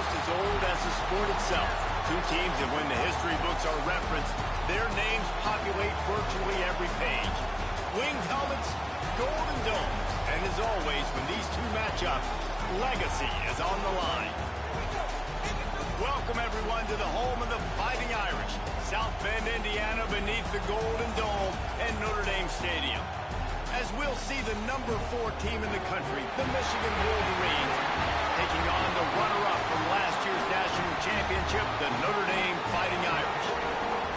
almost as old as the sport itself. Two teams that when the history books are referenced, their names populate virtually every page. Winged helmets, golden domes, and as always, when these two match up, legacy is on the line. Welcome, everyone, to the home of the Fighting Irish, South Bend, Indiana, beneath the Golden Dome and Notre Dame Stadium. As we'll see the number 4 team in the country, the Michigan Wolverines, taking on the runner-up from last year's national championship, the Notre Dame Fighting Irish.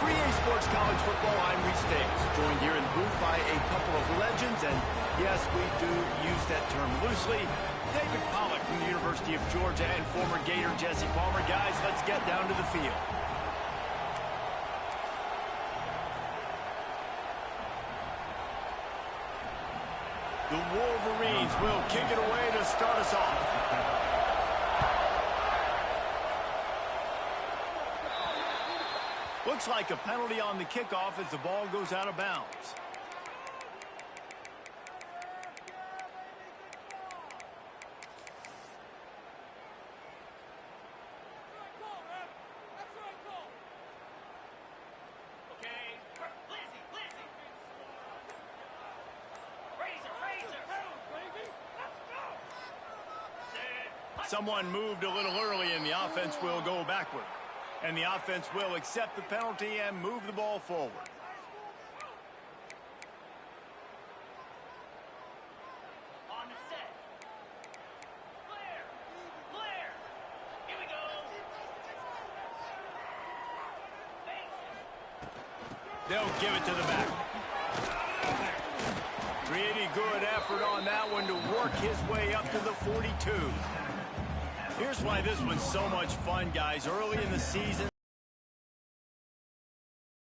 For EA Sports College Football, I'm Reese Davis, joined here in the booth by a couple of legends, and yes, we do use that term loosely. David Pollack from the University of Georgia and former Gator Jesse Palmer. Guys, let's get down to the field. The Wolverines will kick it away to start us off. Looks like a penalty on the kickoff as the ball goes out of bounds. Someone moved a little early and the offense will go backward. And the offense will accept the penalty and move the ball forward. On the set. Clear. Clear. Here we go. They'll give it to the back. Pretty good effort on that one to work his way up to the 42. Here's why this one's so much fun, guys. Early in the season,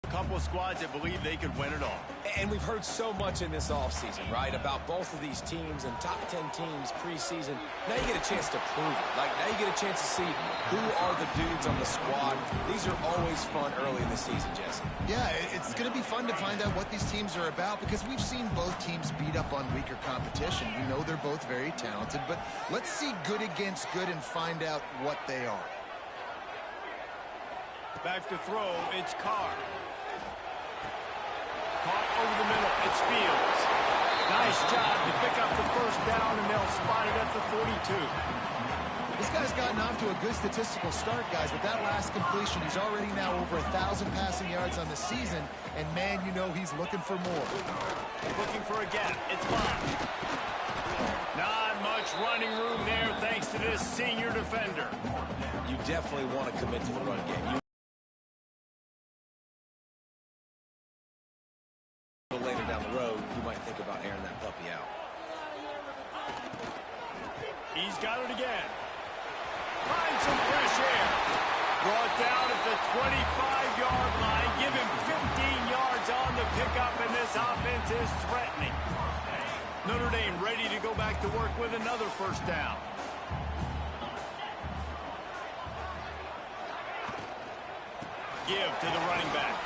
a couple of squads that believe they could win it all. And we've heard so much in this offseason, right, about both of these teams and top 10 teams preseason. Now you get a chance to prove it. Like, now you get a chance to see who are the dudes on the squad. These are always fun early in the season, Jesse. Yeah, it's going to be fun to find out what these teams are about because we've seen both teams beat up on weaker competition. We know they're both very talented, but let's see good against good and find out what they are. Back to throw, it's Carr. Caught over the middle, it's Fields. Nice job to pick up the first down, and they'll spot it at the 42. This guy's gotten off to a good statistical start, guys. With that last completion, he's already now over 1,000 passing yards on the season, and man, you know he's looking for more. Looking for a gap, it's Bob. Not much running room there thanks to this senior defender. You definitely want to commit to the run game. Later down the road, you might think about airing that puppy out. He's got it again. Find some fresh air. Brought down at the 25-yard line. Give him 15 yards on the pickup, and this offense is threatening. Notre Dame ready to go back to work with another first down. Give to the running back.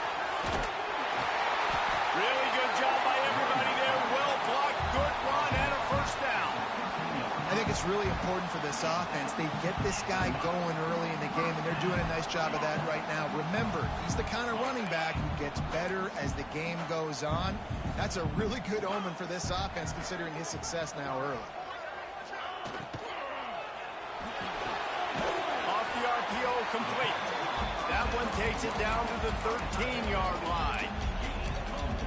Really good job by everybody there. Well blocked, good run, and a first down. I think it's really important for this offense. They get this guy going early in the game, and they're doing a nice job of that right now. Remember, he's the kind of running back who gets better as the game goes on. That's a really good omen for this offense, considering his success now early. Off the RPO, complete. That one takes it down to the 13-yard line.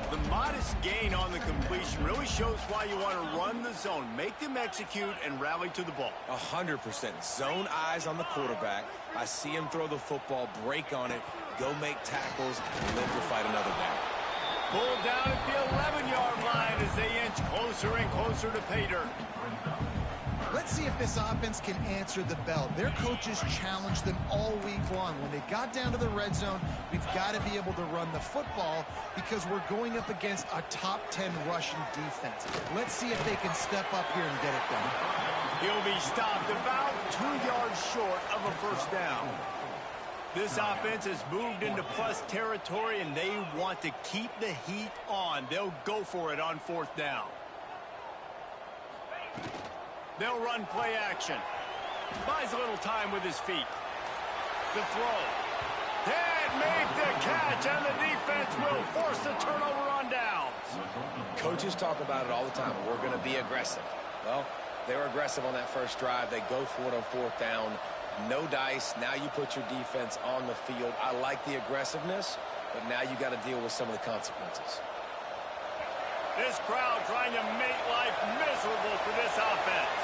The modest gain on the completion really shows why you want to run the zone. Make them execute and rally to the ball. 100%. Zone eyes on the quarterback. I see him throw the football, break on it, go make tackles, and live to fight another down. Pulled down at the 11-yard line as they inch closer and closer to pay dirt. Let's see if this offense can answer the bell. Their coaches challenged them all week long. When they got down to the red zone, we've got to be able to run the football because we're going up against a top 10 rushing defense. Let's see if they can step up here and get it done. He'll be stopped about 2 yards short of a first down. This offense has moved into plus territory, and they want to keep the heat on. They'll go for it on fourth down. They'll run play action. Buys a little time with his feet. The throw. Can't make the catch, and the defense will force the turnover on downs. Coaches talk about it all the time. We're going to be aggressive. Well, they were aggressive on that first drive. They go for it on fourth down. No dice. Now you put your defense on the field. I like the aggressiveness, but now you got to deal with some of the consequences. This crowd trying to make life miserable for this offense.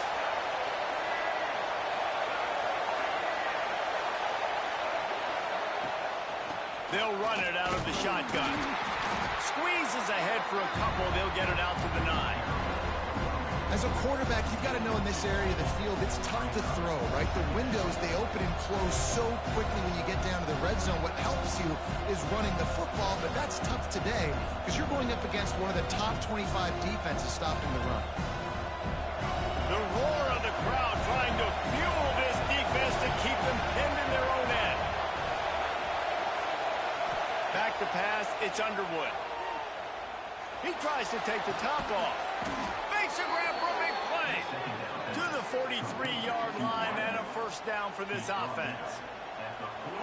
They'll run it out of the shotgun. Squeezes ahead for a couple. They'll get it out to the 9. As a quarterback, you've got to know in this area of the field, it's tough to throw, right? The windows, they open and close so quickly when you get down to the red zone. What helps you is running the football, but that's tough today because you're going up against one of the top 25 defenses stopping the run. The roar of the crowd trying to fuel this defense to keep them pinned in their own end. Back to pass, it's Underwood. He tries to take the top off. Makes a grab for a big play. To the 43-yard line and a first down for this offense.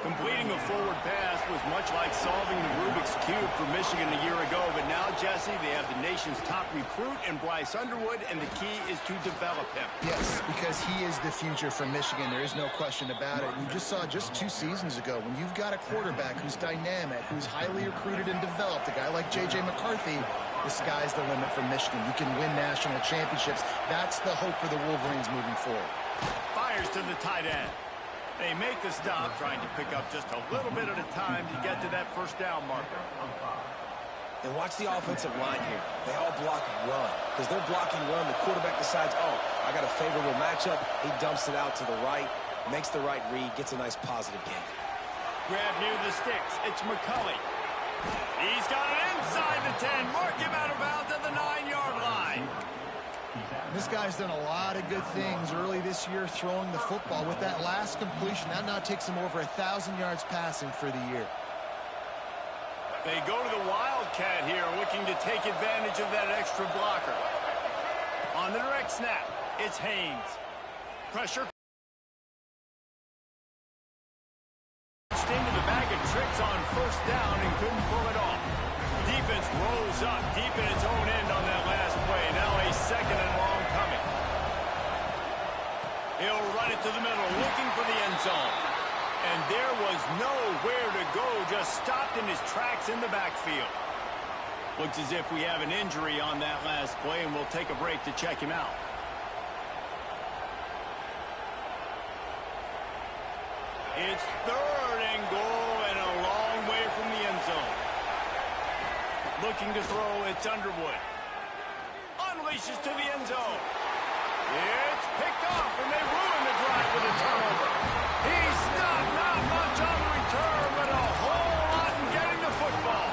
Completing a forward pass was much like solving the Rubik's Cube for Michigan a year ago, but now, Jesse, they have the nation's top recruit in Bryce Underwood, and the key is to develop him. Yes, because he is the future for Michigan. There is no question about it. You just saw just 2 seasons ago, when you've got a quarterback who's dynamic, who's highly recruited and developed, a guy like J.J. McCarthy, the sky's the limit for Michigan. You can win national championships. That's the hope for the Wolverines moving forward. Fires to the tight end. They make the stop, trying to pick up just a little bit at a time to get to that first down marker. And watch the offensive line here. They all block run. Because they're blocking run, the quarterback decides, oh, I got a favorable matchup. He dumps it out to the right, makes the right read, gets a nice positive gain. Grab near the sticks. It's McCulley. He's got it inside the 10. Mark him out of bounds at the 9-yard line. This guy's done a lot of good things early this year throwing the football. With that last completion, that now takes him over 1,000 yards passing for the year. They go to the Wildcat here, looking to take advantage of that extra blocker. On the direct snap, it's Haynes. Pressure. Into the bag of tricks on first down and couldn't pull it off. Defense rose up deep in its own end on that last play. Now a second and long coming. He'll run it to the middle, looking for the end zone. And there was nowhere to go, just stopped in his tracks in the backfield. Looks as if we have an injury on that last play, and we'll take a break to check him out. It's third and goal and a long way from the end zone. Looking to throw, it's Underwood. Unleashes to the end zone. It's picked off, and they ruin the drive with a turnover. He stopped, not much on the return, but a whole lot in getting the football.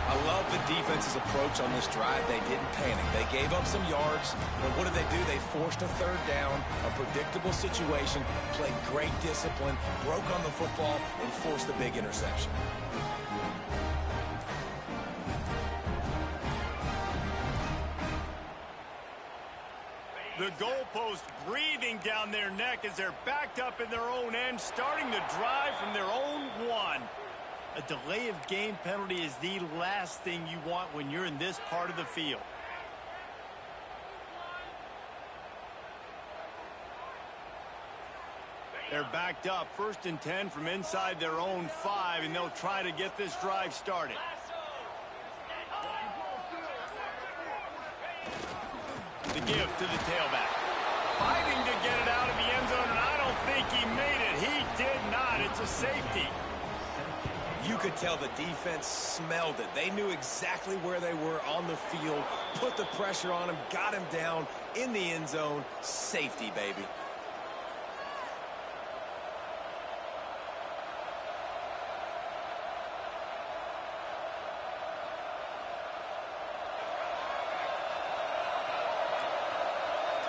I love the defense's approach on this drive. They didn't panic. They gave up some yards, but what did they do? They forced a third down, a predictable situation, played great discipline, broke on the football, and forced the big interception. The goalpost breathing down their neck as they're backed up in their own end, starting the drive from their own 1. A delay of game penalty is the last thing you want when you're in this part of the field. They're backed up, 1st and 10 from inside their own 5, and they'll try to get this drive started. The give to the tailback. Fighting to get it out of the end zone, and I don't think he made it. He did not. It's a safety. You could tell the defense smelled it. They knew exactly where they were on the field, put the pressure on him, got him down in the end zone. Safety, baby.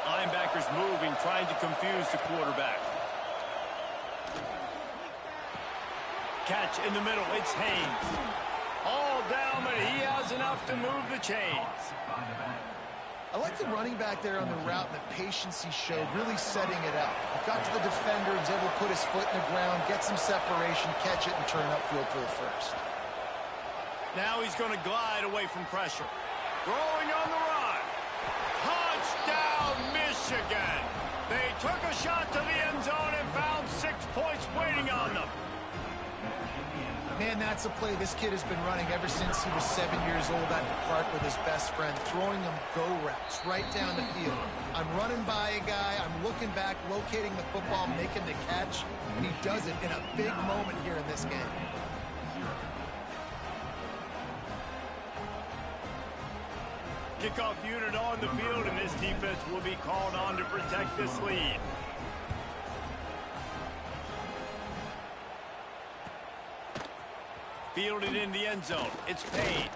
Linebackers moving, trying to confuse the quarterback. Catch in the middle, it's Haynes. All down, but he has enough to move the chains. I like the running back there on the route and the patience he showed, really setting it up. Got to the defender, was able to put his foot in the ground, get some separation, catch it, and turn upfield for the first. Now he's going to glide away from pressure. Throwing on the run. Touchdown, Michigan. They took a shot to the end zone and found 6 points waiting on them. Man, that's a play this kid has been running ever since he was 7 years old at the park with his best friend, throwing him go routes right down the field. I'm running by a guy, I'm looking back, locating the football, making the catch, and he does it in a big moment here in this game. Kickoff unit on the field, and this defense will be called on to protect this lead. Fielded in the end zone. It's paid.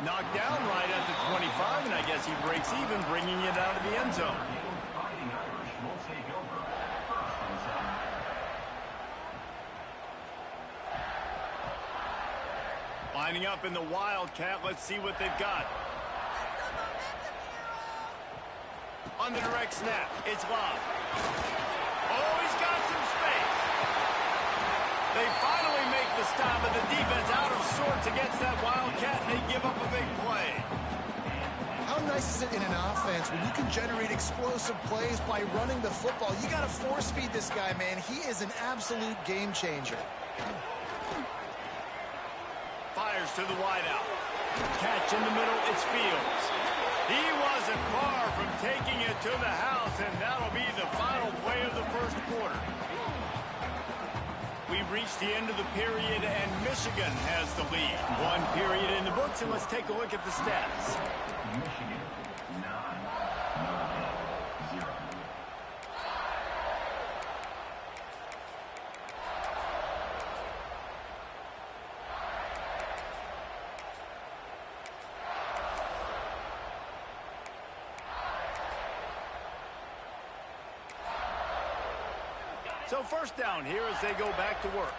Knocked down right at the 25, and I guess he breaks even, bringing it out of the end zone. Lining up in the Wildcat. Let's see what they've got. On the direct snap, it's Love. Oh, he's got some space. They finally make the stop, but the defense out of sorts against that Wildcat, and they give up a big play. How nice is it in an offense when you can generate explosive plays by running the football? You got to force feed this guy, man. He is an absolute game changer. Fires to the wideout. Catch in the middle, it's Fields. He wasn't far from taking it to the house, and that'll be the final play of the first quarter. We've reached the end of the period, and Michigan has the lead. 1 period in the books, and let's take a look at the stats. Michigan, 9, Notre, 0. So first down here as they go back to work.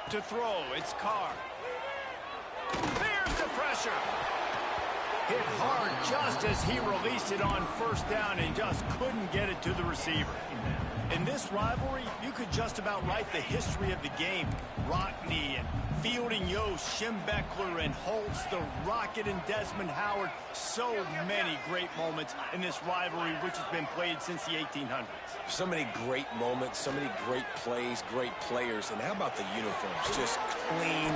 To throw, it's Carr. There's the pressure. Hit hard just as he released it on first down and just couldn't get it to the receiver. In this rivalry, you could just about write the history of the game. Rockney and Fielding Yost, Schembechler and Holtz, the Rocket and Desmond Howard. So many great moments in this rivalry, which has been played since the 1800s. So many great moments, so many great plays, great players. And how about the uniforms? Just clean,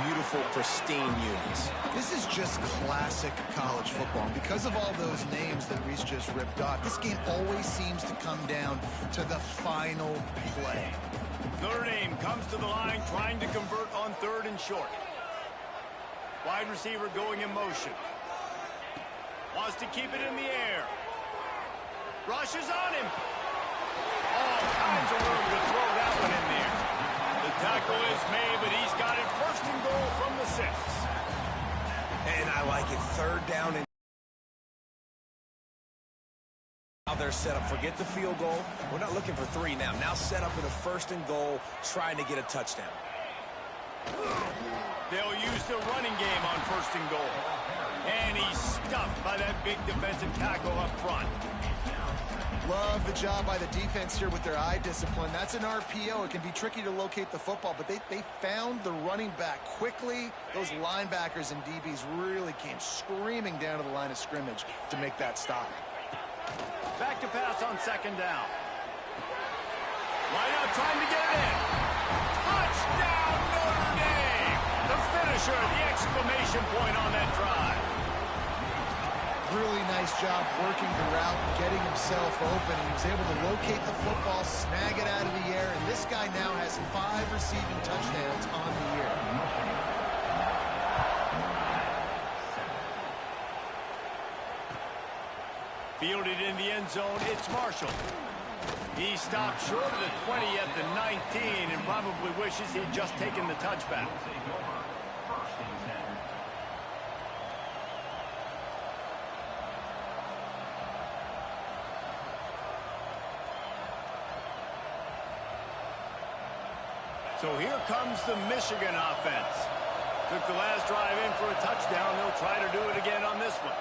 beautiful, pristine units. This is just classic college football. And because of all those names that Reese just ripped off, this game always seems to come down to the final play. Notre Dame comes to the line trying to convert on 3rd and short. Wide receiver going in motion. Wants to keep it in the air. Rushes on him. All kinds of room to throw that one in there. The tackle is made, but he's got it 1st and goal from the 6. And I like it. 3rd down and now they're set up. Forget the field goal. We're not looking for 3 now. Now set up in a 1st and goal, trying to get a touchdown. They'll use the running game on 1st and goal. And he's stuffed by that big defensive tackle up front. Love the job by the defense here with their eye discipline. That's an RPO. It can be tricky to locate the football, but they found the running back quickly. Those linebackers and DBs really came screaming down to the line of scrimmage to make that stop. Back to pass on 2nd down. Line up trying to get it in. Touchdown, Notre Dame! The finisher, the exclamation point on that drive. Really nice job working the route and getting himself open. He was able to locate the football, snag it out of the air, and this guy now has 5 receiving touchdowns on the year. Fielded in the end zone, it's Marshall. He stopped short of the 20 at the 19 and probably wishes he'd just taken the touchback. So here comes the Michigan offense. Took the last drive in for a touchdown. They'll try to do it again on this one.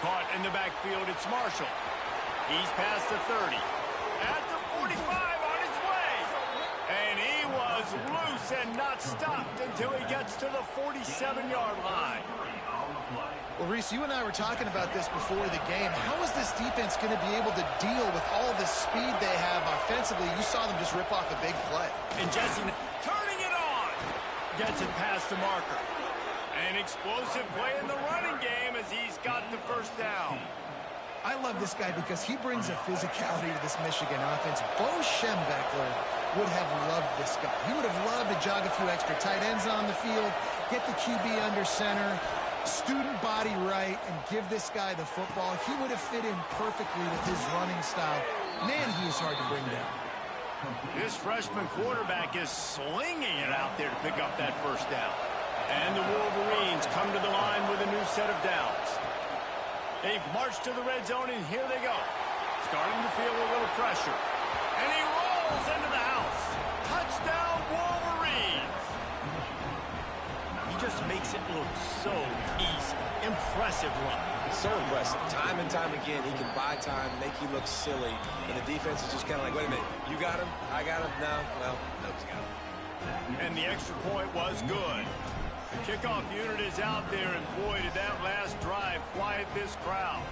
Caught in the backfield, it's Marshall. He's past the 30. At the 45 on his way. And he was loose and not stopped until he gets to the 47-yard line. Well, Reese, you and I were talking about this before the game. How is this defense going to be able to deal with all the speed they have offensively? You saw them just rip off a big play. And Jesse turning it on. Gets it past the marker. An explosive play in the running game as he's got the first down. I love this guy because he brings a physicality to this Michigan offense. Bo Schembechler would have loved this guy. He would have loved to jog a few extra tight ends on the field, get the QB under center, student body right, and give this guy the football. He would have fit in perfectly with his running style. Man, he is hard to bring down. This freshman quarterback is slinging it out there to pick up that first down. And the Wolverines come to the line with a new set of downs. They've marched to the red zone, and here they go. Starting to feel a little pressure. And he rolls into the house. Touchdown, Wolverines. He just makes it look so easy. Impressive run. So impressive. Time and time again, he can buy time, make you look silly. And the defense is just kind of like, wait a minute, you got him? I got him? No? Well, nobody's got him. And the extra point was good. The kickoff unit is out there, and boy, did that last drive quiet this crowd.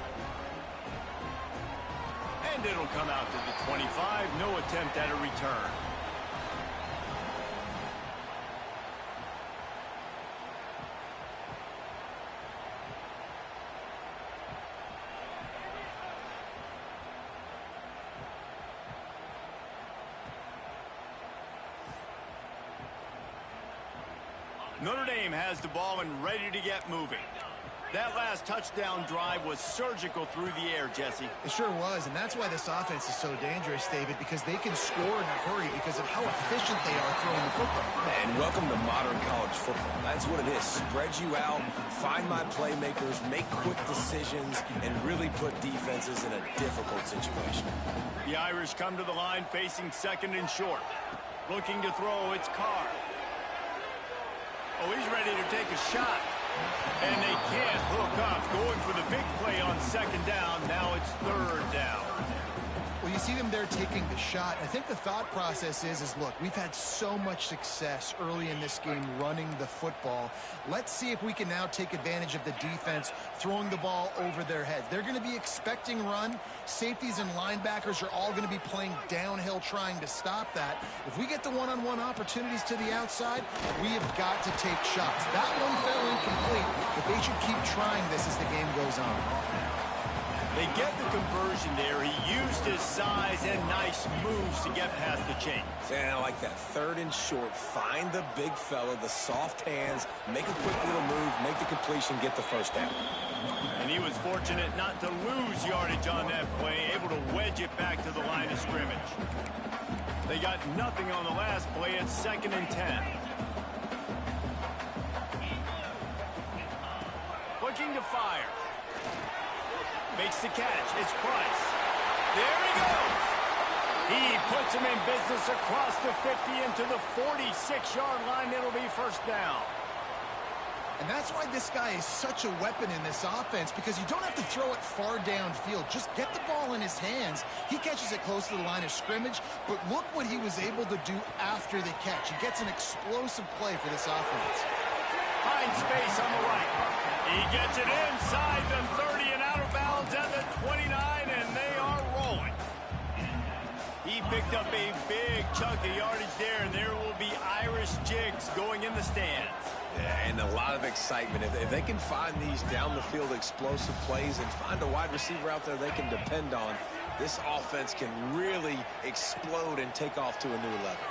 And it'll come out to the 25. No attempt at a return. Notre Dame has the ball and ready to get moving. That last touchdown drive was surgical through the air, Jesse. It sure was, and that's why this offense is so dangerous, David, because they can score in a hurry because of how efficient they are throwing the football. And welcome to modern college football. That's what it is. Spread you out, find my playmakers, make quick decisions, and really put defenses in a difficult situation. The Irish come to the line facing second and short. Looking to throw, it's Carr. Oh, he's ready to take a shot. And they can't hook up. Going for the big play on second down. Now it's third down. Well, you see them there taking the shot. I think the thought process is look, we've had so much success early in this game running the football. Let's see if we can now take advantage of the defense throwing the ball over their heads. They're going to be expecting run. Safeties and linebackers are all going to be playing downhill trying to stop that. If we get the one-on-one opportunities to the outside, we have got to take shots. That one fell incomplete, but they should keep trying this as the game goes on. They get the conversion there. He used his size and nice moves to get past the chains. And I like that. Third and short. Find the big fella, the soft hands, make a quick little move, make the completion, get the first down. And he was fortunate not to lose yardage on that play, able to wedge it back to the line of scrimmage. They got nothing on the last play. It's 2nd and 10. Looking to fire. Makes the catch. It's Price. There he goes. He puts him in business across the 50 into the 46-yard line. It'll be first down. And that's why this guy is such a weapon in this offense, because you don't have to throw it far downfield. Just get the ball in his hands. He catches it close to the line of scrimmage, but look what he was able to do after the catch. He gets an explosive play for this offense. Finds space on the right. He gets it inside the 30 and out of bounds at the 29, and they are rolling. He picked up a big chunk of yardage there, and there will be Irish jigs going in the stands. And a lot of excitement. If they can find these down-the-field explosive plays and find a wide receiver out there they can depend on, this offense can really explode and take off to a new level.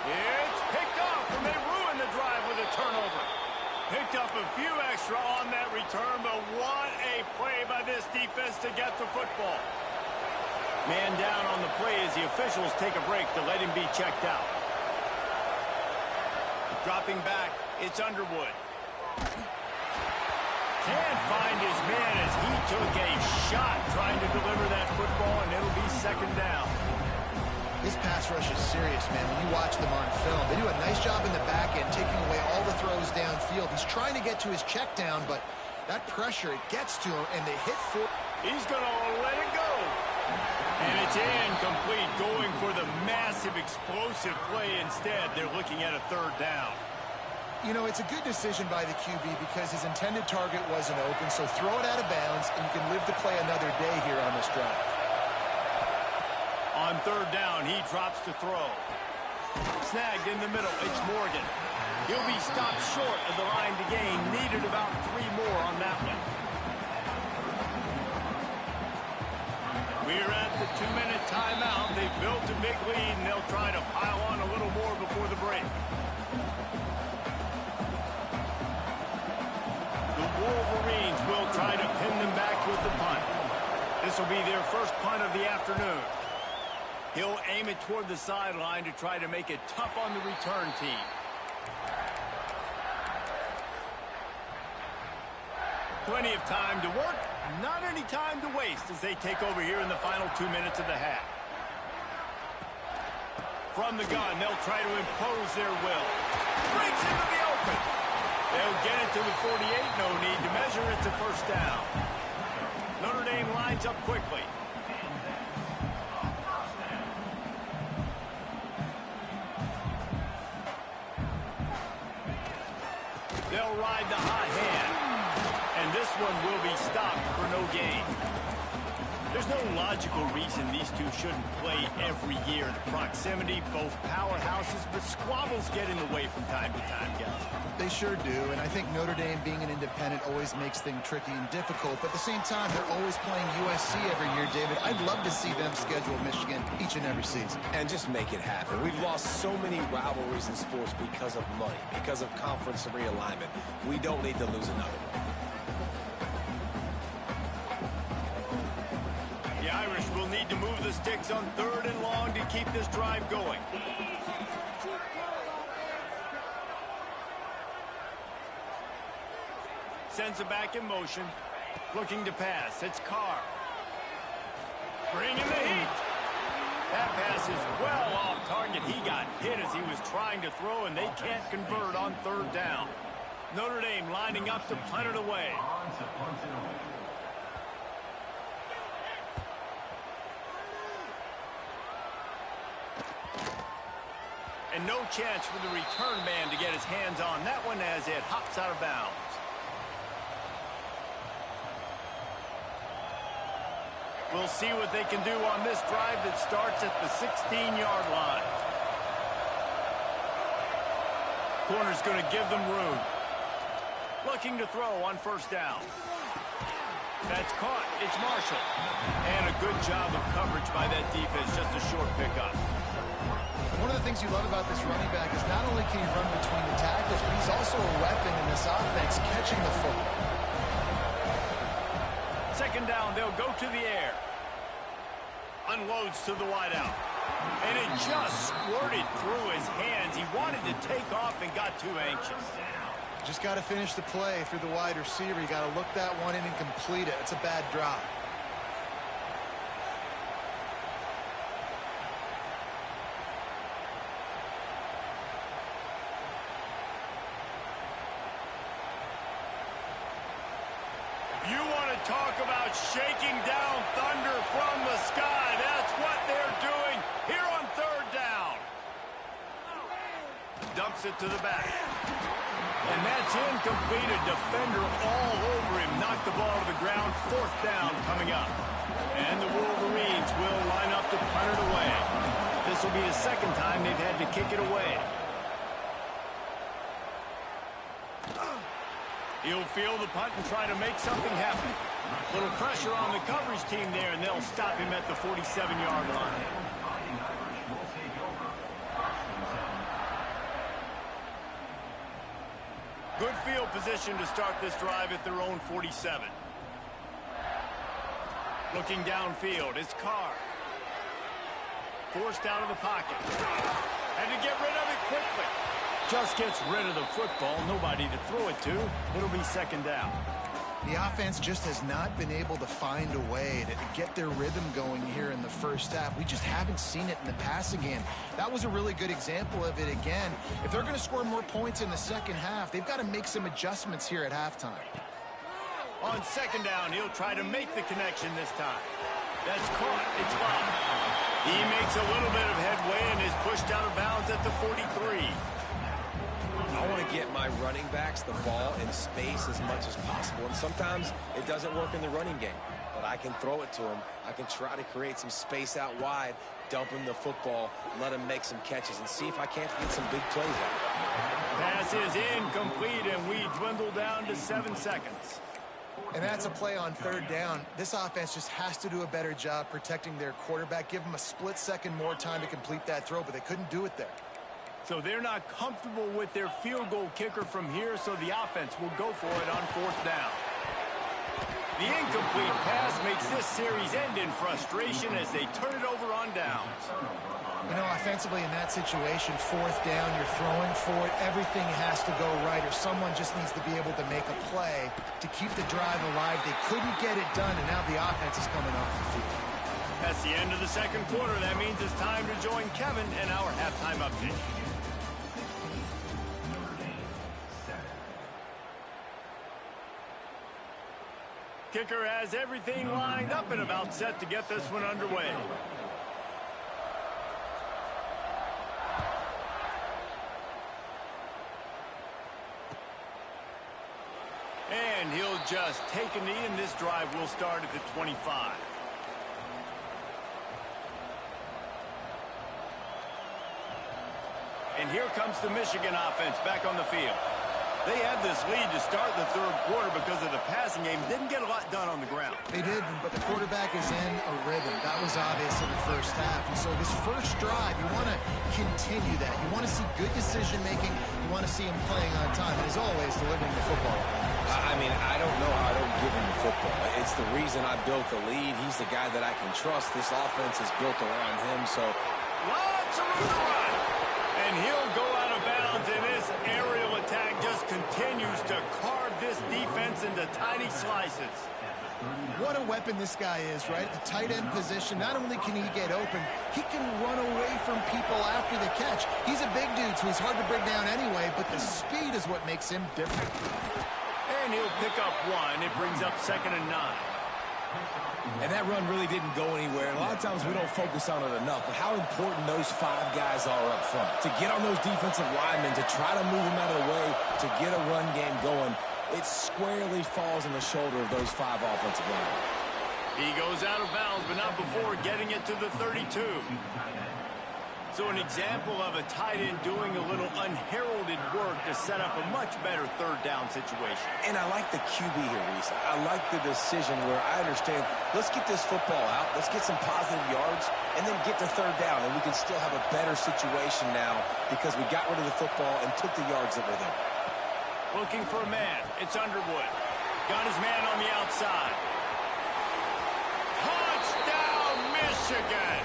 It's picked off, and they ruin the drive with a turnover. Picked up a few extra on that return, but what a play by this defense to get the football. Man down on the play as the officials take a break to let him be checked out. Dropping back, it's Underwood. Can't find his man as he took a shot trying to deliver that football, and it'll be second down. This pass rush is serious, man. When you watch them on film, they do a nice job in the back end, taking away all the throws downfield. He's trying to get to his check down, but that pressure, it gets to him, and they hit for... He's going to let it go. And it's incomplete, going for the massive, explosive play instead. They're looking at a third down. You know, it's a good decision by the QB because his intended target wasn't open, so throw it out of bounds, and you can live to play another day here on this drive. On third down, he drops to throw. Snagged in the middle, it's Morgan. He'll be stopped short of the line to gain. Needed about 3 more on that one. We're at the 2-minute timeout. They've built a big lead, and they'll try to pile on a little more before the break. The Wolverines will try to pin them back with the punt. This will be their first punt of the afternoon. He'll aim it toward the sideline to try to make it tough on the return team. Plenty of time to work, not any time to waste as they take over here in the final 2 minutes of the half. From the gun, they'll try to impose their will. Breaks into the open. They'll get it to the 48, no need to measure. It's a first down. Notre Dame lines up quickly. They'll ride the hot hand. And this one will be stopped for no gain. There's no logical reason these two shouldn't play every year. The proximity, both powerhouses, but squabbles get in the way from time to time, guys. They sure do, and I think Notre Dame being an independent always makes things tricky and difficult, but at the same time, they're always playing USC every year, David. I'd love to see them schedule Michigan each and every season. And just make it happen. We've lost so many rivalries in sports because of money, because of conference realignment. We don't need to lose another one. The Irish will need to move the sticks on third and long to keep this drive going. Sends it back in motion. Looking to pass. It's Carr. Bringing the heat. That pass is well off target. He got hit as he was trying to throw, and they can't convert on third down. Notre Dame lining up to punt it away. And no chance for the return man to get his hands on that one as it hops out of bounds. We'll see what they can do on this drive that starts at the 16-yard line. Corner's going to give them room. Looking to throw on first down. That's caught. It's Marshall. And a good job of coverage by that defense. Just a short pickup. One of the things you love about this running back is not only can he run between the tackles, but he's also a weapon in this offense, catching the football. Second down, they'll go to the air. Unloads to the wideout. And it just squirted through his hands. He wanted to take off and got too anxious. Just got to finish the play through the wide receiver. You got to look that one in and complete it. It's a bad drop. You want to talk about shaking down thunder from the sky. That's what they're doing here on third down. Dumps it to the back. And that's incomplete. A defender all over him. Knocked the ball to the ground. Fourth down coming up. And the Wolverines will line up to punt it away. This will be the second time they've had to kick it away. He'll field the punt and try to make something happen. Little pressure on the coverage team there, and they'll stop him at the 47-yard line. Good field position to start this drive at their own 47. Looking downfield, it's Carr. Forced out of the pocket. Had to get rid of it quickly. Just gets rid of the football. Nobody to throw it to. It'll be second down. The offense just has not been able to find a way to get their rhythm going here in the first half. We just haven't seen it in the passing game. That was a really good example of it again. If they're going to score more points in the second half, they've got to make some adjustments here at halftime. On second down, he'll try to make the connection this time. That's caught. It's blocked. He makes a little bit of headway and is pushed out of bounds at the 43. I want to get my running backs the ball in space as much as possible. And sometimes it doesn't work in the running game. But I can throw it to him. I can try to create some space out wide, dump him the football, let him make some catches, and see if I can't get some big plays out. Pass is incomplete, and we dwindle down to 7 seconds. And that's a play on third down. This offense just has to do a better job protecting their quarterback. Give them a split second more time to complete that throw, but they couldn't do it there. So they're not comfortable with their field goal kicker from here, so the offense will go for it on fourth down. The incomplete pass makes this series end in frustration as they turn it over on downs. You know, offensively in that situation, fourth down, you're throwing for it. Everything has to go right, or someone just needs to be able to make a play to keep the drive alive. They couldn't get it done, and now the offense is coming off the field. That's the end of the second quarter. That means it's time to join Kevin and our halftime update. Kicker has everything lined up and about set to get this one underway. And he'll just take a knee, and this drive will start at the 25. And here comes the Michigan offense back on the field. They had this lead to start the third quarter because of the passing game. Didn't get a lot done on the ground. They did, but the quarterback is in a rhythm. That was obvious in the first half. And so this first drive, you want to continue that. You want to see good decision-making. You want to see him playing on time. And as always, delivering the football. I mean, I don't know how I don't give him the football. It's the reason I built the lead. He's the guy that I can trust. This offense is built around him, so... Lots of room to run. And he'll go out of bounds, and this aerial attack just continues to carve this defense into tiny slices. What a weapon this guy is, right? The tight end position, not only can he get open, he can run away from people after the catch. He's a big dude, so he's hard to bring down anyway, but the speed is what makes him different. And he'll pick up one. It brings up 2nd and 9. And that run really didn't go anywhere. And a lot of times we don't focus on it enough, but how important those 5 guys are up front. To get on those defensive linemen, to try to move them out of the way, to get a run game going, it squarely falls on the shoulder of those 5 offensive linemen. He goes out of bounds, but not before getting it to the 32. So an example of a tight end doing a little unheralded work to set up a much better third down situation. And I like the QB here, Reese. I like the decision where I understand, let's get this football out, let's get some positive yards, and then get to third down, and we can still have a better situation now because we got rid of the football and took the yards that were there. Looking for a man. It's Underwood. Got his man on the outside. Touchdown, Michigan!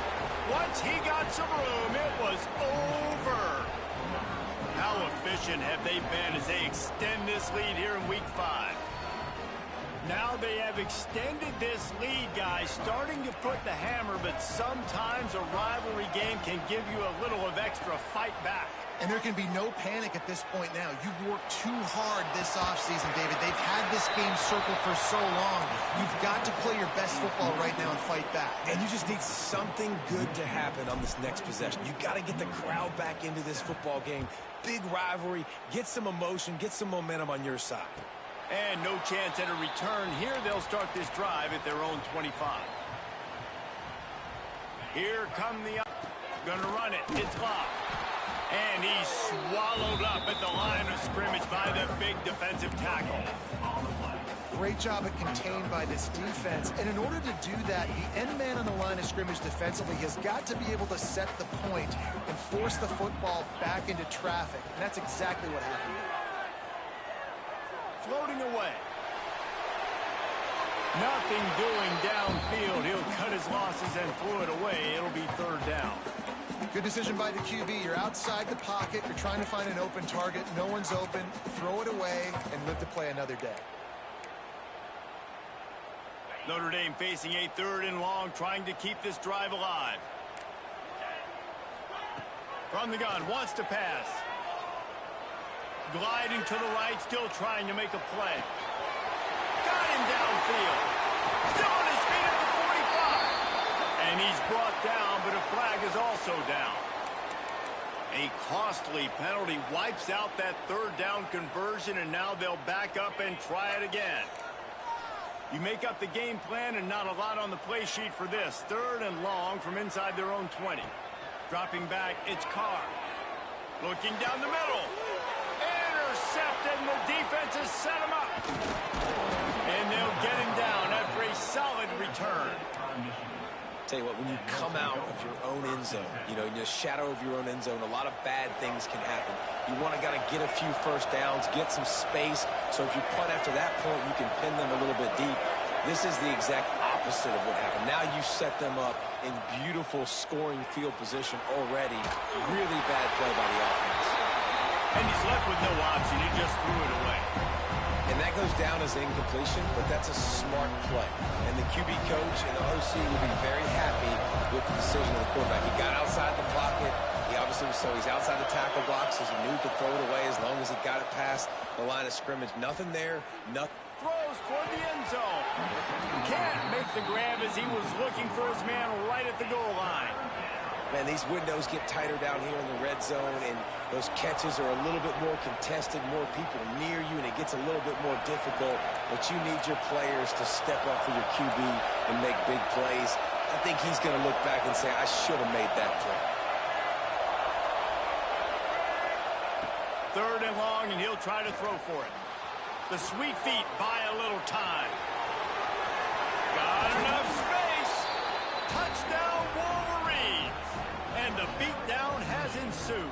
Once he got some room, it was over. How efficient have they been as they extend this lead here in Week 5? Now they have extended this lead, guys, starting to put the hammer, but sometimes a rivalry game can give you a little of extra fight back. And there can be no panic at this point now. You've worked too hard this offseason, David. They've had this game circled for so long. You've got to play your best football right now and fight back. And you just need something good to happen on this next possession. You got to get the crowd back into this football game. Big rivalry. Get some emotion. Get some momentum on your side. And no chance at a return here. They'll start this drive at their own 25. Here come the... Gonna run it. It's locked. And he's swallowed up at the line of scrimmage by the big defensive tackle. Great job at contained by this defense. And in order to do that, the end man on the line of scrimmage defensively has got to be able to set the point and force the football back into traffic. And that's exactly what happened. Floating away. Nothing doing downfield. He'll cut his losses and throw it away. It'll be third down. Good decision by the QB. You're outside the pocket. You're trying to find an open target. No one's open. Throw it away and live to play another day. Notre Dame facing a 3rd and long, trying to keep this drive alive. From the gun, wants to pass. Gliding to the right, still trying to make a play. Got him downfield. Still on his feet at the 45. And he's brought down, but a flag is also down. A costly penalty wipes out that 3rd down conversion, and now they'll back up and try it again. You make up the game plan and not a lot on the play sheet for this. 3rd and long from inside their own 20. Dropping back, it's Carr. Looking down the middle. Intercepted, and the defense has set him up. And they'll get him down after a solid return. Tell you what, when you come out of your own end zone, in the shadow of your own end zone, a lot of bad things can happen. You want to get a few first downs, get some space, so if you punt after that point, you can pin them a little bit deep. This is the exact opposite of what happened. Now you set them up in beautiful scoring field position already. Really bad play by the offense. And he's left with no option. He just threw it away. And that goes down as incompletion, but that's a smart play. And the QB coach and the OC will be very happy with the decision of the quarterback. He got outside the pocket. He obviously was, so he's outside the tackle box, as he knew he could throw it away as long as he got it past the line of scrimmage. Nothing there, nothing. Throws toward the end zone. Can't make the grab as he was looking for his man right at the goal line. Man, these windows get tighter down here in the red zone, and those catches are a little bit more contested, more people near you, and it gets a little bit more difficult. But you need your players to step up for your QB and make big plays. I think he's going to look back and say, I should have made that play. 3rd and long, and he'll try to throw for it. The sweet feet buy a little time. Got enough space. Touchdown, Wolverines. And the beatdown has ensued.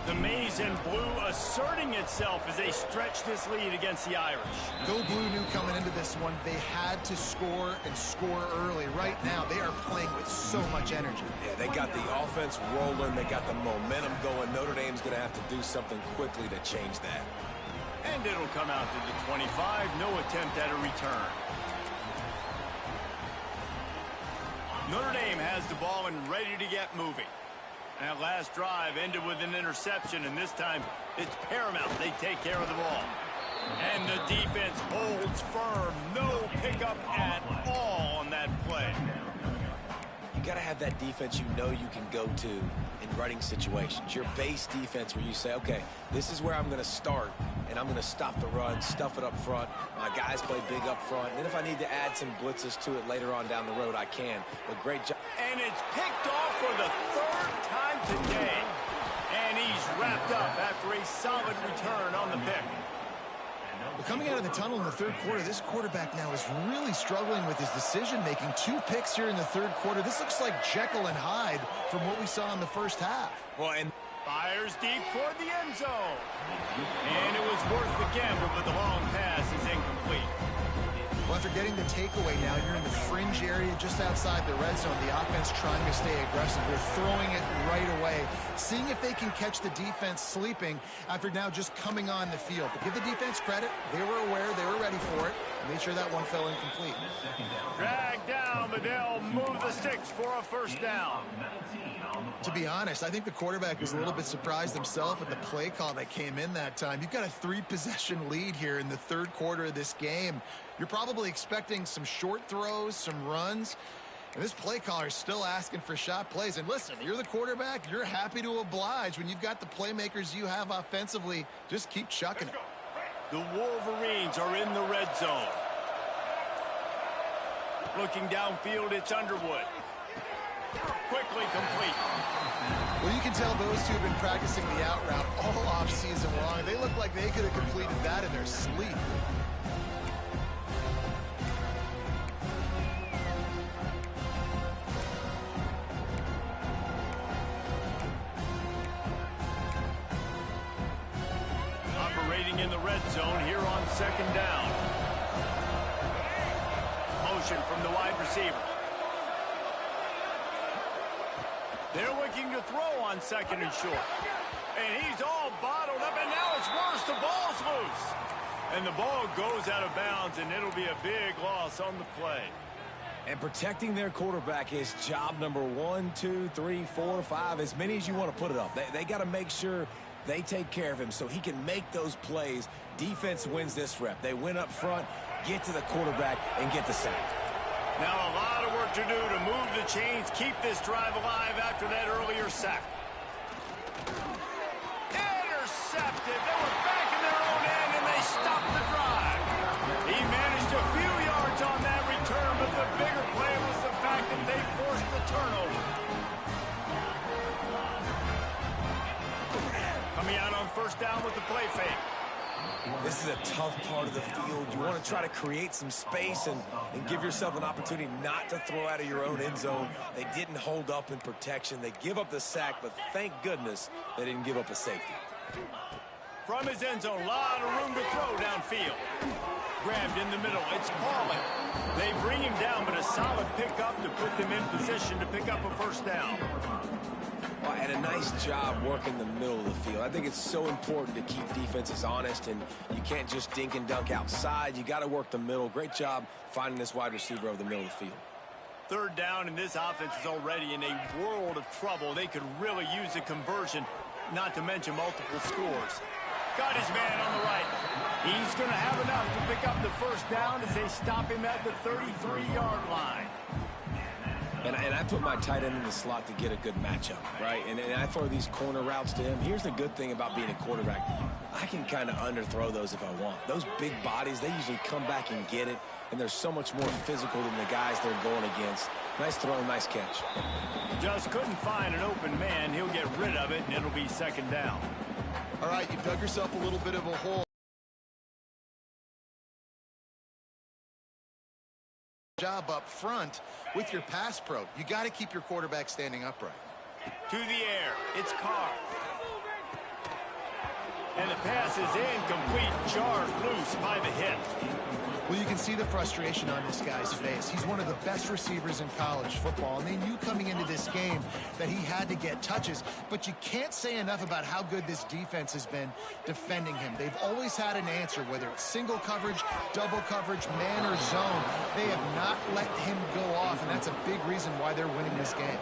The maize and blue asserting itself as they stretch this lead against the Irish. Go Blue knew coming into this one they had to score and score early. Right now, they are playing with so much energy. Yeah, they got the offense rolling. They got the momentum going. Notre Dame's going to have to do something quickly to change that. And it'll come out to the 25. No attempt at a return. Notre Dame has the ball and ready to get moving. That last drive ended with an interception, and this time it's paramount they take care of the ball. And the defense holds firm. No pickup at all on that play. You got to have that defense you can go to in running situations. Your base defense where you say, okay, this is where I'm going to start, and I'm going to stop the run, stuff it up front. My guys play big up front. And then if I need to add some blitzes to it later on down the road, I can. But great job. And it's picked off for the 3rd time today. And he's wrapped up after a solid return on the pick. But coming out of the tunnel in the 3rd quarter, this quarterback now is really struggling with his decision-making. 2 picks here in the 3rd quarter. This looks like Jekyll and Hyde from what we saw in the first half. Well, and fires deep toward the end zone. And it was worth the gamble, but the long pass is incomplete. Well, after getting the takeaway now, you're in the fringe area just outside the red zone. The offense trying to stay aggressive. They're throwing it right away, seeing if they can catch the defense sleeping after now just coming on the field. But give the defense credit. They were aware. They were ready for it. Made sure that one fell incomplete. Dragged down, but they'll move the sticks for a 1st down. To be honest, I think the quarterback was a little bit surprised himself at the play call that came in that time. You've got a 3-possession lead here in the 3rd quarter of this game. You're probably expecting some short throws, some runs. And this play caller is still asking for shot plays. And listen, you're the quarterback. You're happy to oblige. When you've got the playmakers you have offensively, just keep chucking it. The Wolverines are in the red zone. Looking downfield, it's Underwood. Quickly complete. Well, you can tell those two have been practicing the out route all off-season long. They look like they could have completed that in their sleep. Operating in the red zone here on 2nd down. Motion from the wide receiver. They're looking to throw on 2nd and short. And he's all bottled up, and now it's worse. The ball's loose. And the ball goes out of bounds, and it'll be a big loss on the play. And protecting their quarterback is job number 1, 2, 3, 4, 5, as many as you want to put it up. They got to make sure they take care of him so he can make those plays. Defense wins this rep. They win up front, get to the quarterback, and get the sack. Now a lot of work to do to move the chains, keep this drive alive after that earlier sack. Intercepted. They were back in their own end, and they stopped the drive. He managed a few yards on that return, but the bigger play was the fact that they forced the turnover. Coming out on first down with the play fake. This is a tough part of the field. You want to try to create some space and give yourself an opportunity not to throw out of your own end zone. They didn't hold up in protection. They give up the sack, but thank goodness they didn't give up a safety. From his end zone, a lot of room to throw downfield. Grabbed in the middle. It's Pauling. They bring him down, but a solid pickup to put them in position to pick up a first down. Well, and a nice job working the middle of the field. I think it's so important to keep defenses honest, and you can't just dink and dunk outside. You got to work the middle. Great job finding this wide receiver over the middle of the field. Third down, and this offense is already in a world of trouble. They could really use a conversion, not to mention multiple scores. Got his man on the right. He's going to have enough to pick up the first down as they stop him at the 33-yard line. And I put my tight end in the slot to get a good matchup, right? And I throw these corner routes to him. Here's the good thing about being a quarterback. I can kind of underthrow those if I want. Those big bodies, they usually come back and get it, and they're so much more physical than the guys they're going against. Nice throw, nice catch. Just couldn't find an open man. He'll get rid of it, and it'll be second down. All right, you dug yourself a little bit of a hole. Job up front with your pass pro. You got to keep your quarterback standing upright. To the air, it's Carr. And the pass is incomplete, jarred loose by the hit. Well, you can see the frustration on this guy's face. He's one of the best receivers in college football, and they knew coming into this game that he had to get touches, but you can't say enough about how good this defense has been defending him. They've always had an answer, whether it's single coverage, double coverage, man or zone. They have not let him go off, and that's a big reason why they're winning this game.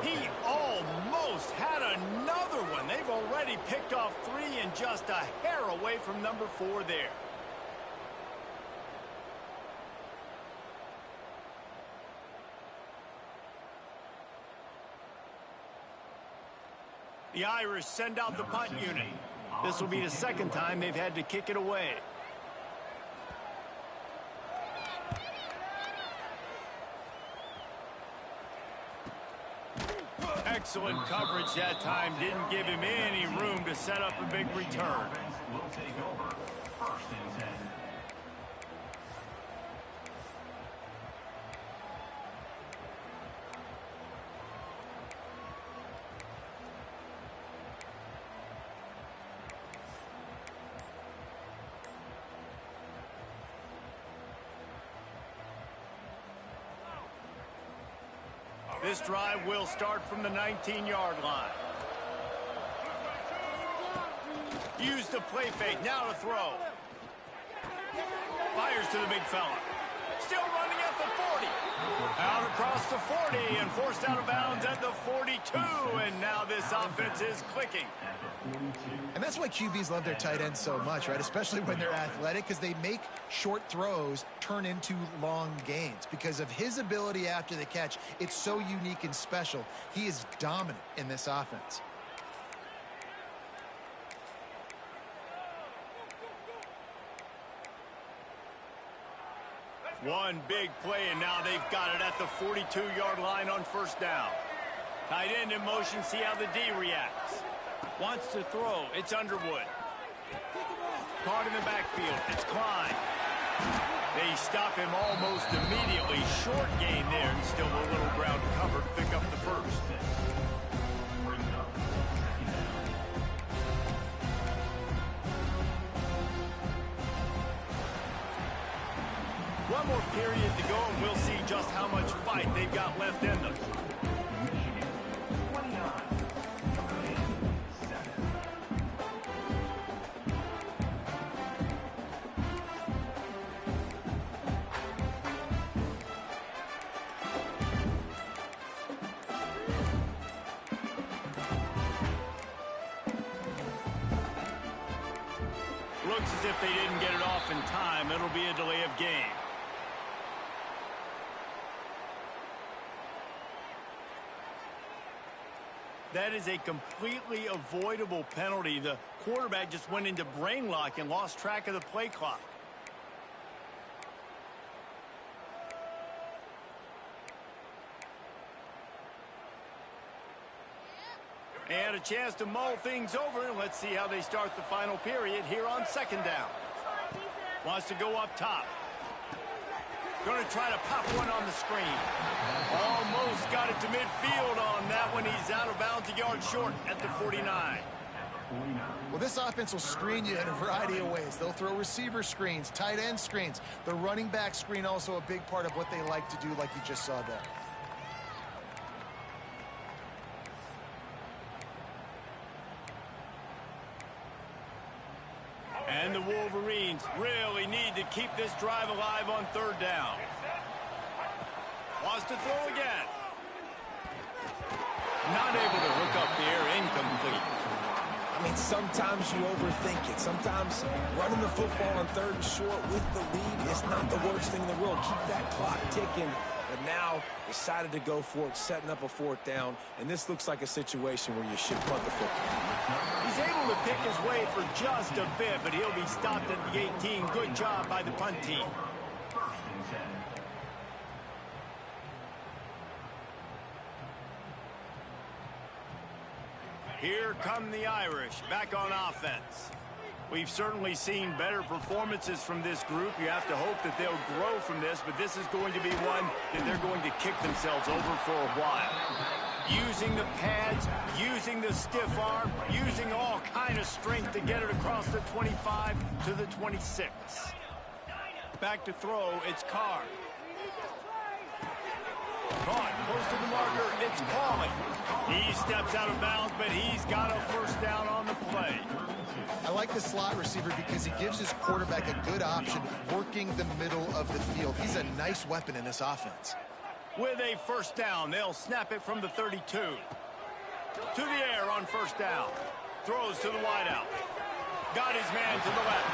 He almost had another one. They've already picked off 3 and just a hair away from number 4 there. The Irish send out the punt unit. This will be the second time they've had to kick it away. Excellent coverage that time. Didn't give him any room to set up a big return. Will take over. First and 10. This drive will start from the 19-yard line. Use the play fake, now to throw. Fires to the big fella. Still running at the 40. Out across the 40 and forced out of bounds at the 42. And now this offense is clicking. And that's why QBs love their tight ends so much, right? Especially when they're athletic, because they make short throws turn into long gains. Because of his ability after the catch, it's so unique and special. He is dominant in this offense. One big play, and now they've got it at the 42-yard line on first down. Tight end in motion, see how the D reacts. Wants to throw, it's Underwood. Caught in the backfield, it's Klein. They stop him almost immediately. Short gain there, and still a little ground to cover to pick up the first. One more period to go, and we'll see just how much fight they've got left in them. Looks as if they didn't get it off in time. It'll be a delay of game. That is a completely avoidable penalty. The quarterback just went into brain lock and lost track of the play clock. And a chance to mull things over. Let's see how they start the final period here on second down. Wants to go up top. Going to try to pop one on the screen. Almost got it to midfield on that one. He's out of bounds, a yard short at the 49. Well, this offense will screen you in a variety of ways. They'll throw receiver screens, tight end screens. The running back screen also a big part of what they like to do, like you just saw there. And the Wolverines really need to keep this drive alive on third down. Wants to throw again. Not able to hook up there, incomplete. I mean, sometimes you overthink it. Sometimes running the football on third and short with the lead is not the worst thing in the world. Keep that clock ticking. But now decided to go for it, setting up a fourth down. And this looks like a situation where you should punt the football. He's able to pick his way for just a bit, but he'll be stopped at the 18. Good job by the punt team. Here come the Irish, back on offense. We've certainly seen better performances from this group. You have to hope that they'll grow from this, but this is going to be one that they're going to kick themselves over for a while. Using the pads, using the stiff arm, using all kind of strength to get it across the 25 to the 26. Back to throw, it's Carr. Caught, close to the marker, it's Pauly. He steps out of bounds, but he's got a first down on the play. I like the slot receiver because he gives his quarterback a good option working the middle of the field. He's a nice weapon in this offense. With a first down, they'll snap it from the 32. To the air on first down. Throws to the wideout. Got his man to the left.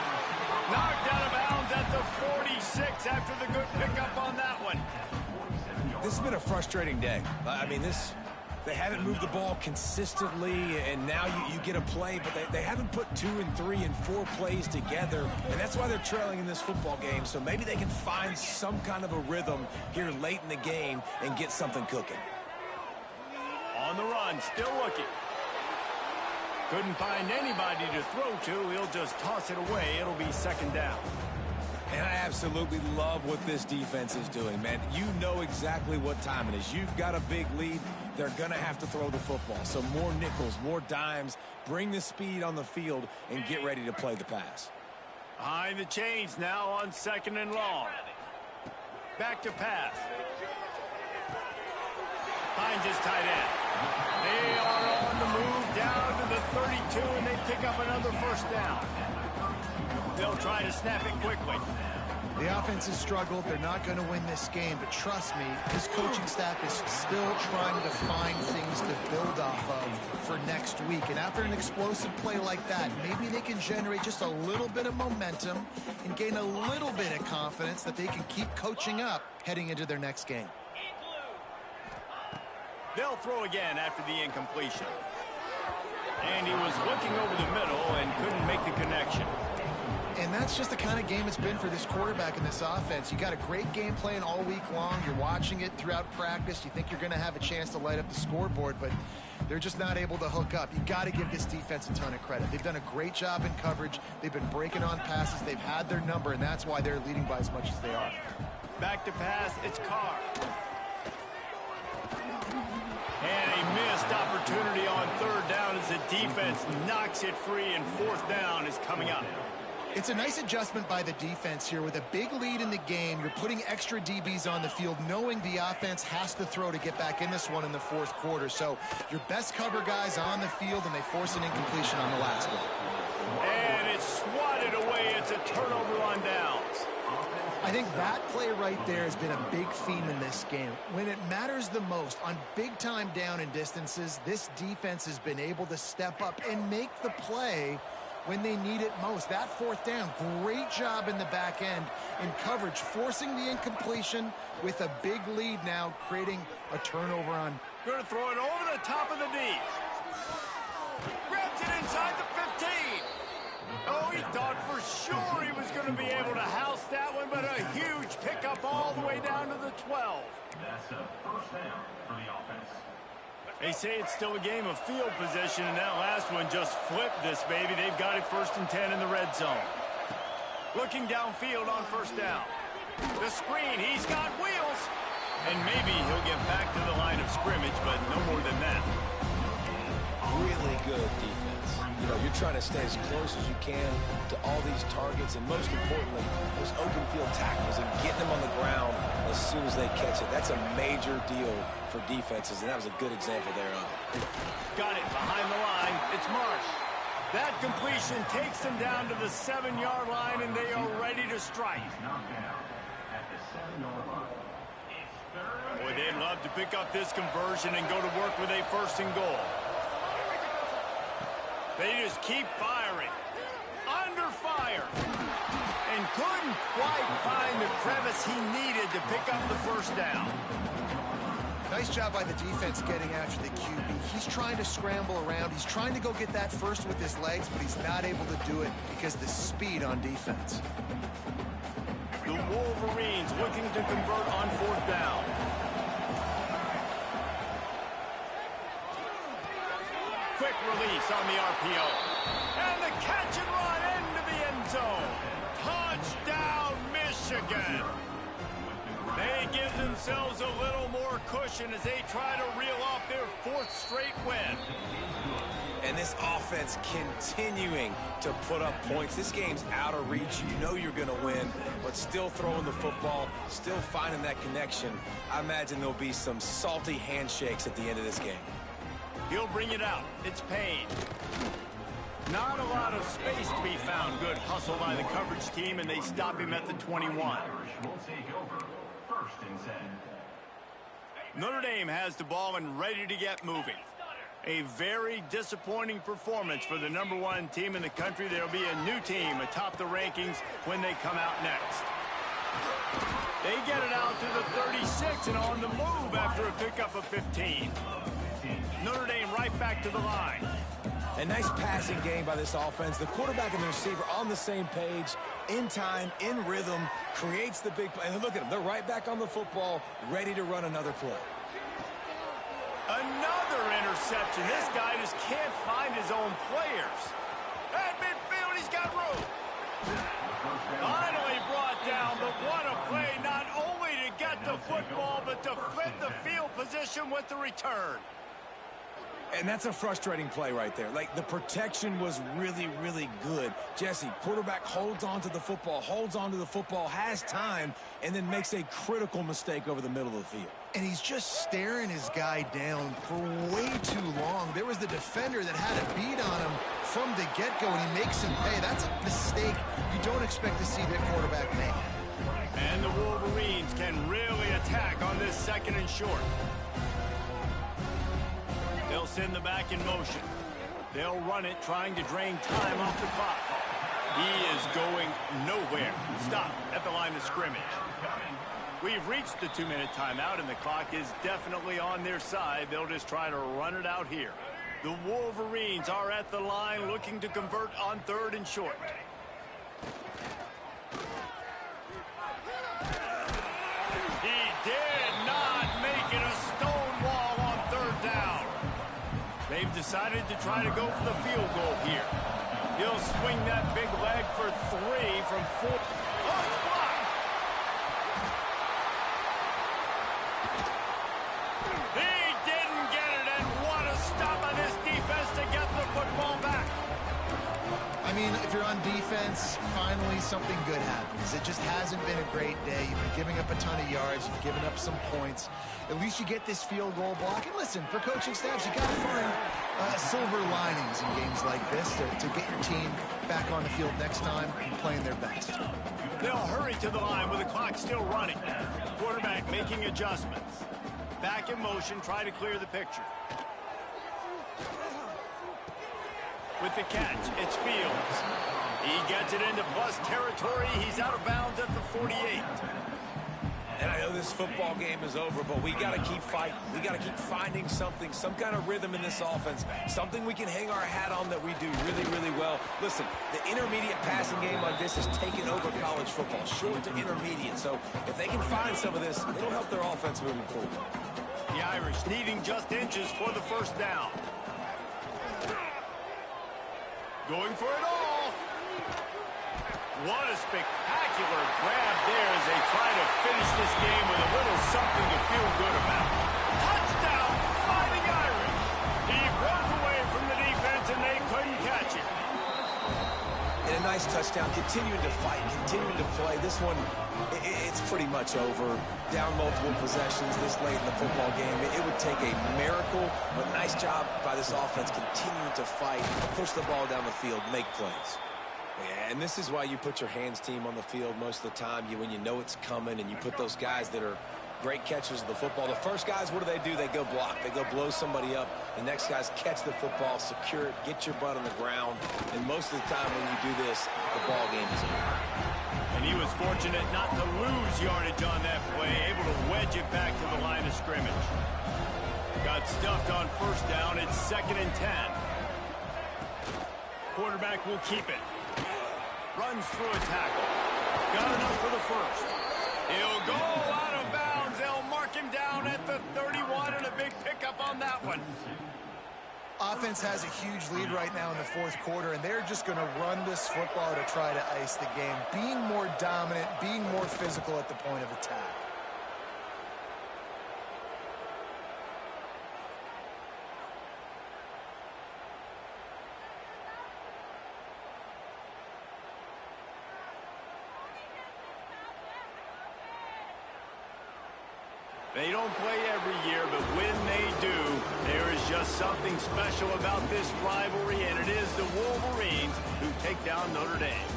Knocked out of bounds at the 46 after the good pickup on that one. This has been a frustrating day. I mean, they haven't moved the ball consistently, and now you get a play, but they haven't put 2 and 3 and 4 plays together, and that's why they're trailing in this football game. So maybe they can find some kind of a rhythm here late in the game and get something cooking. On the run, still looking. Couldn't find anybody to throw to. He'll just toss it away. It'll be second down. And I absolutely love what this defense is doing, man. You know exactly what time it is. You've got a big lead. They're going to have to throw the football. So more nickels, more dimes, bring the speed on the field, and get ready to play the pass. Behind the chains now on second and long. Back to pass. Finds his tight end. They are on the move down to the 32, and they pick up another first down. They'll try to snap it quickly. The offense has struggled. They're not going to win this game, but trust me, this coaching staff is still trying to find things to build off of for next week. And after an explosive play like that, maybe they can generate just a little bit of momentum and gain a little bit of confidence that they can keep coaching up heading into their next game. They'll throw again after the incompletion. And he was looking over the middle and couldn't make the connection. And that's just the kind of game it's been for this quarterback in this offense. You got a great game plan all week long. You're watching it throughout practice. You think you're going to have a chance to light up the scoreboard, but they're just not able to hook up. You got to give this defense a ton of credit. They've done a great job in coverage. They've been breaking on passes. They've had their number, and that's why they're leading by as much as they are. Back to pass, it's Carr. And a missed opportunity on third down as the defense knocks it free, and fourth down is coming up. It's a nice adjustment by the defense here. With a big lead in the game, you're putting extra DBs on the field, knowing the offense has to throw to get back in this one in the fourth quarter. So your best cover guys on the field, and they force an incompletion on the last one. And it's swatted away. It's a turnover on downs. I think that play right there has been a big theme in this game. When it matters the most, on big-time down and distances, this defense has been able to step up and make the play when they need it most. That fourth down, great job in the back end in coverage, forcing the incompletion with a big lead now, creating a turnover on. Going to throw it over the top of the knee. Grabs it inside the 15. Oh, he thought for sure he was going to be able to house that one, but a huge pickup all the way down to the 12. That's a first down for the offense. They say it's still a game of field position, and that last one just flipped this baby. They've got it 1st and 10 in the red zone. Looking downfield on 1st down. The screen, he's got wheels. And maybe he'll get back to the line of scrimmage, but no more than that. Really good defense. You know, you're trying to stay as close as you can to all these targets, and most importantly, those open field tackles and getting them on the ground as soon as they catch it. That's a major deal for defenses, and that was a good example there of it. Got it behind the line. It's Marsh. That completion takes them down to the 7-yard line, and they are ready to strike. Knocked down at the 7-yard line. Boy, they'd love to pick up this conversion and go to work with a 1st and goal. They just keep firing. Under fire. And couldn't quite find the crevice he needed to pick up the 1st down. Nice job by the defense getting after the QB. He's trying to scramble around. He's trying to go get that first with his legs, but he's not able to do it because of the speed on defense. The Wolverines looking to convert on 4th down. Quick release on the RPO. And the catch and run into the end zone. Touchdown, Michigan. They give themselves a little more cushion as they try to reel off their 4th straight win. And this offense continuing to put up points. This game's out of reach. You know you're going to win, but still throwing the football, still finding that connection. I imagine there'll be some salty handshakes at the end of this game. He'll bring it out. It's Payne. Not a lot of space to be found. Good hustle by the coverage team, and they stop him at the 21. Irish will take over. 1st and 10. Notre Dame has the ball and ready to get moving. A very disappointing performance for the #1 team in the country. There'll be a new team atop the rankings when they come out next. They get it out to the 36 and on the move after a pickup of 15. Notre Dame right back to the line. A nice passing game by this offense. The quarterback and the receiver on the same page, in time, in rhythm, creates the big play. And look at them. They're right back on the football, ready to run another play. Another interception. This guy just can't find his own players. At midfield, he's got room. Finally brought down, but what a play, not only to get the football, but to flip the field position with the return. And that's a frustrating play right there. Like, the protection was really, really good. Jesse, quarterback holds on to the football, has time, and then makes a critical mistake over the middle of the field. And he's just staring his guy down for way too long. There was the defender that had a beat on him from the get-go, and he makes him pay. That's a mistake you don't expect to see the quarterback make. And the Wolverines can really attack on this 2nd and short. They'll send the back in motion. They'll run it, trying to drain time off the clock. He is going nowhere. Stop at the line of scrimmage. We've reached the 2-minute timeout, and the clock is definitely on their side. They'll just try to run it out here. The Wolverines are at the line looking to convert on 3rd and short. He did not make it a stone wall on 3rd down. They've decided to try to go for the field goal here. He'll swing that big leg for 3 from 4. Oh, it's blocked. He didn't get it, and what a stop on this defense to get the football back. I mean, if you're on defense, finally something good happens. It just hasn't been a great day. You've been giving up a ton of yards. You've given up some points. At least you get this field goal block. And listen, for coaching staffs, you got to find silver linings in games like this to get your team back on the field next time and playing their best. They'll hurry to the line with the clock still running. Quarterback making adjustments. Back in motion, try to clear the picture. With the catch, it's Fields. He gets it into plus territory. He's out of bounds at the 48. And I know this football game is over, but we got to keep fighting. We got to keep finding something, some kind of rhythm in this offense, something we can hang our hat on that we do really, really well. Listen, the intermediate passing game like this has taken over college football, short to intermediate. So if they can find some of this, it'll help their offense moving forward. The Irish needing just inches for the first down. Going for it all. What a spectacular grab there as they try to finish this game with a little something to feel good about. Touchdown, Fighting Irish. He broke away from the defense and they couldn't catch it. And a nice touchdown, continuing to fight, continuing to play. This one, it's pretty much over. Down multiple possessions this late in the football game. It would take a miracle, but nice job by this offense continuing to fight, push the ball down the field, make plays. Yeah, and this is why you put your hands team on the field most of the time. When you know it's coming and you put those guys that are great catchers of the football. The first guys, what do? They go block. They go blow somebody up. The next guys catch the football, secure it, get your butt on the ground. And most of the time when you do this, the ball game is over. And he was fortunate not to lose yardage on that play, able to wedge it back to the line of scrimmage. Got stuffed on first down. It's 2nd and 10. Quarterback will keep it. Runs through a tackle. Got enough for the first. He'll go out of bounds. They'll mark him down at the 31 and a big pickup on that one. Offense has a huge lead right now in the fourth quarter, and they're just going to run this football to try to ice the game. Being more dominant, being more physical at the point of attack. They don't play every year, but when they do, there is just something special about this rivalry, and it is the Wolverines who take down Notre Dame.